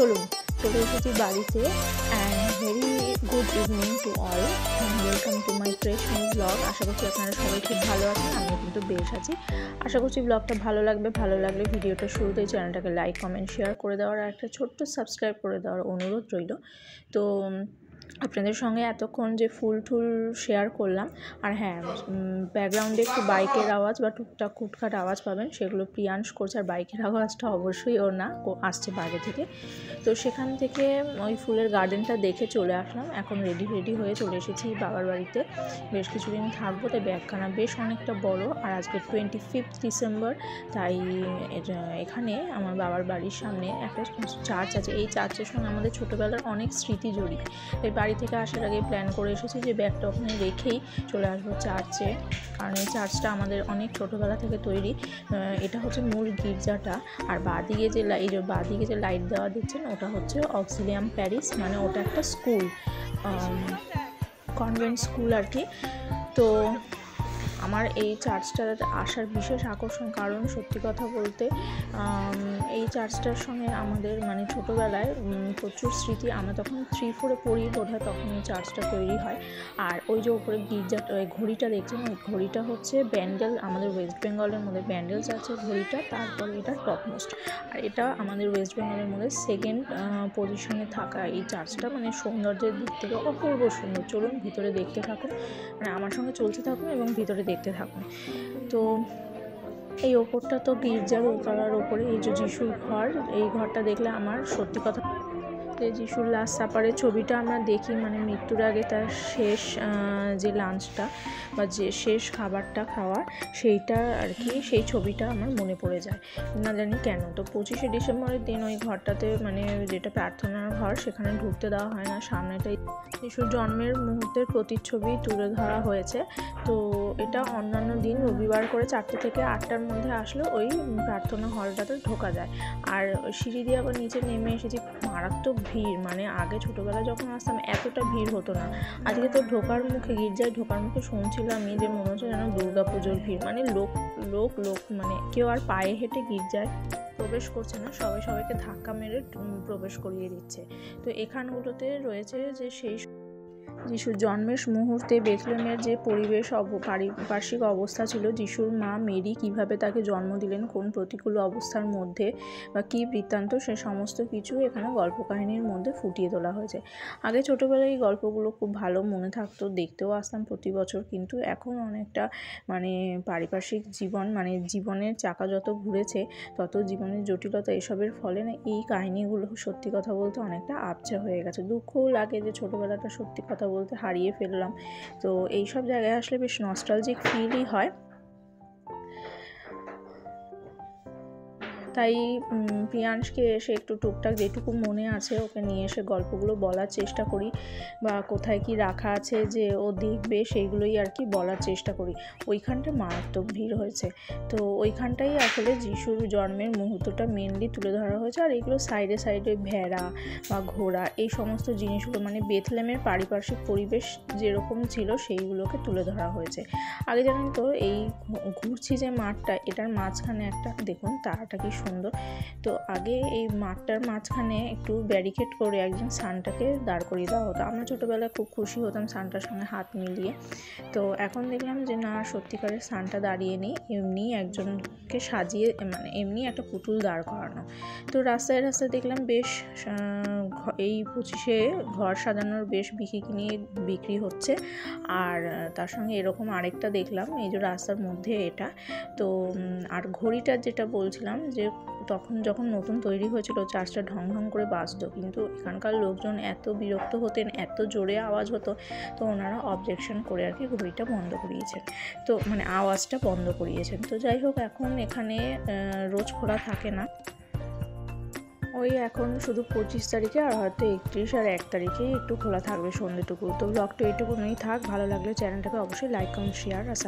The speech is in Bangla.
চলুন চলে এসেছি বাড়িতে। And very good evening to all, welcome to my fresh new blog. আশা করছি আপনারা সবাই খুব ভালো আছেন, আমিও কিন্তু বেশ আছি। আশা করছি ব্লগটা ভালো লাগবে। ভালো লাগলে ভিডিওটা শুরুতেই চ্যানেলটাকে লাইক কমেন্ট শেয়ার করে দেওয়ার আর একটা ছোট্ট সাবস্ক্রাইব করে দেওয়ার অনুরোধ রইল। তো আপনাদের সঙ্গে এতক্ষণ যে ফুল টুল শেয়ার করলাম, আর হ্যাঁ, ব্যাকগ্রাউন্ডে একটু বাইকের আওয়াজ বা টুকটাক কুটখাট আওয়াজ পাবেন, সেগুলো প্রিয়াংশ করছে। আর বাইকের আওয়াজটা অবশ্যই ওর না, আসছে বাইরে থেকে। তো সেখান থেকে ওই ফুলের গার্ডেনটা দেখে চলে আসলাম। এখন রেডি হয়ে চলে এসেছি বাবার বাড়িতে। বেশ কিছুদিন থাকবো, তাই ব্যাগখানা বেশ অনেকটা বড়। আর আজকে 25 ডিসেম্বর, তাই এখানে আমার বাবার বাড়ির সামনে একটা চার্চ আছে। এই চার্চের সঙ্গে আমাদের ছোটোবেলার অনেক স্মৃতি জড়িয়ে। তাই বাড়ি থেকে আসার আগে প্ল্যান করে এসেছি যে ব্যাগটা ওখানে রেখেই চলে আসবো চার্চে, কারণ এই চার্চটা আমাদের অনেক ছোটোবেলা থেকে তৈরি। এটা হচ্ছে মূল গির্জাটা। আর বাঁদিকে যে লাইট দেওয়া দেখছেন, ওটা হচ্ছে অক্সিলিয়াম প্যারিস, মানে ওটা একটা স্কুল, কনভেন্ট স্কুল আর কি। তো আমার এই চার্চটার আসার বিশেষ আকর্ষণ, কারণ সত্যি কথা বলতে এই চার্চটার সঙ্গে আমাদের মানে ছোটোবেলায় প্রচুর স্মৃতি। আমরা তখন 3-4 পড়ি বোধহয়, তখন এই চার্চটা তৈরি হয়। আর ওই যে উপরে গির্জাটা, ওই ঘড়িটা দেখছেন, ওই ঘড়িটা হচ্ছে ব্যান্ডেল, আমাদের ওয়েস্ট বেঙ্গলের মধ্যে ব্যান্ডেল চার্চের ঘড়িটা, তারপরে এটা টপমোস্ট। আর এটা আমাদের ওয়েস্ট বেঙ্গলের মধ্যে সেকেন্ড পজিশনে থাকা এই চার্চটা, মানে সৌন্দর্যের দিক থেকে অপূর্ব সুন্দর। চলুন ভিতরে দেখতে থাকুন, মানে আমার সঙ্গে চলতে থাকুন এবং ভিতরে দেখতে থাকুন। তো এই ওপরটা তো গির্জার তলার ওপরে এই যে যিশুর ঘর, এই ঘরটা দেখলে আমার সত্যি কথা, যিশুর লাস্ট সাপারের ছবিটা আমরা দেখি, মানে মৃত্যুর আগে তার শেষ যে লাঞ্চটা বা যে শেষ খাবারটা খাওয়ার, সেইটা আর কি, সেই ছবিটা আমার মনে পড়ে যায়, না জানি কেন। তো 25শে ডিসেম্বরের দিন ওই ঘরটাতে, মানে যেটা প্রার্থনার ঘর, সেখানে ঢুকতে দেওয়া হয় না। সামনেটাই যিশুর জন্মের মুহূর্তের প্রতিচ্ছবি তুলে ধরা হয়েছে। তো এটা অন্যান্য দিন রবিবার করে 4টে থেকে 8টার মধ্যে আসলে ওই প্রার্থনা হলটাতে ঢোকা যায়। আর সিঁড়ি দিয়ে আবার নিচে নেমে এসেছি, মারাত্মক ভিড়। মানে আগে ছোটোবেলায় যখন আসতাম এতটা ভিড় হতো না। আজকে তো ঢোকার মুখে, গির্জায় ঢোকার মুখে শুনছিলামই যে মনে হচ্ছে যেন দুর্গা পুজোর ভিড়, মানে লোক লোক লোক, মানে কেউ আর পায়ে হেঁটে গির্জায় প্রবেশ করছে না, সবাইকে ধাক্কা মেরে প্রবেশ করিয়ে দিচ্ছে। তো এখানগুলোতে রয়েছে যে সেই যিশুর জন্মের মুহূর্তে বেথলেহেমের যে পরিবেশ, পারিপার্শ্বিক অবস্থা ছিল, যিশুর মা মেরি কিভাবে তাকে জন্ম দিলেন, কোন প্রতিকূল অবস্থার মধ্যে বা কী বৃত্তান্ত, সে সমস্ত কিছু এখানে গল্প কাহিনীর মধ্যে ফুটিয়ে তোলা হয়েছে। আগে ছোটোবেলায় এই গল্পগুলো খুব ভালো মনে থাকতো, দেখতেও আসতাম প্রতি বছর। কিন্তু এখন অনেকটা মানে পারিপার্শ্বিক জীবন, মানে জীবনের চাকা যত ঘুরেছে, তত জীবনের জটিলতা, এসবের ফলে না এই কাহিনীগুলো সত্যি কথা বলতে অনেকটা আবছা হয়ে গেছে। দুঃখও লাগে যে ছোটোবেলাটা সত্যি কথা বলতে হারিয়ে ফেললাম। তো এইসব জায়গায় আসলে বেশ নস্টালজিক ফিলই হয়। তাই প্রিয়াংশকে এসে একটু টুকটাক যেটুকু মনে আছে ওকে নিয়ে এসে গল্পগুলো বলার চেষ্টা করি, বা কোথায় কি রাখা আছে যে ও দেখবে, সেইগুলোই আর কি বলার চেষ্টা করি। ওইখানটা মারাত্মক ভিড় হয়েছে। তো ওইখানটাই আসলে যিশুর জন্মের মুহূর্তটা মেনলি তুলে ধরা হয়েছে। আর এগুলো সাইডে ভেড়া বা ঘোড়া, এই সমস্ত জিনিসগুলো, মানে বেথলেহেমের পারিপার্শ্বিক পরিবেশ যেরকম ছিল সেইগুলোকে তুলে ধরা হয়েছে। আগে জানেন তো, এই ঘুরছি যে মাঠটা, এটার মাঝখানে একটা দেখুন তারাটা কি সুন্দর। তো আগে এই মাঠটার মাঝখানে একটু ব্যারিকেড করে একজন সান্টাকে দাঁড় করিয়ে দেওয়া হতো। আমরা ছোটোবেলায় খুব খুশি হতাম সান্টার সঙ্গে হাত মিলিয়ে। তো এখন দেখলাম যে না, সত্যিকারের সান্টা দাঁড়িয়ে নেই, এমনি একজনকে সাজিয়ে, মানে এমনি একটা পুতুল দাঁড় করানো। তো রাস্তায় দেখলাম বেশ এই 25শে ঘর সাজানোর বেশ বিক্রি হচ্ছে। আর তার সঙ্গে এরকম আরেকটা দেখলাম এই যে রাস্তার মধ্যে এটা। তো আর ঘড়িটার যেটা বলছিলাম, যে তখন যখন নতুন তৈরি হয়েছিল চার্চটা ঢং ঢং করে বাজতো, কিন্তু এখানকার লোকজন এত বিরক্ত হতেন, এত জোরে আওয়াজ হতো, তো ওনারা অবজেকশন করে আর কি ঘড়িটা বন্ধ করিয়েছেন। তো মানে আওয়াজটা বন্ধ করিয়েছেন। তো যাই হোক, এখন এখানে রোজ খোলা থাকে না, ওই এখন শুধু 25 তারিখে আর হয়তো 31 আর 1 তারিখে একটু খোলা থাকবে সন্ধ্যেটুকু। তো ব্লগটা এইটুকুই থাক। ভালো লাগলে চ্যানেলটাকে অবশ্যই লাইক কমেন্ট শেয়ার আর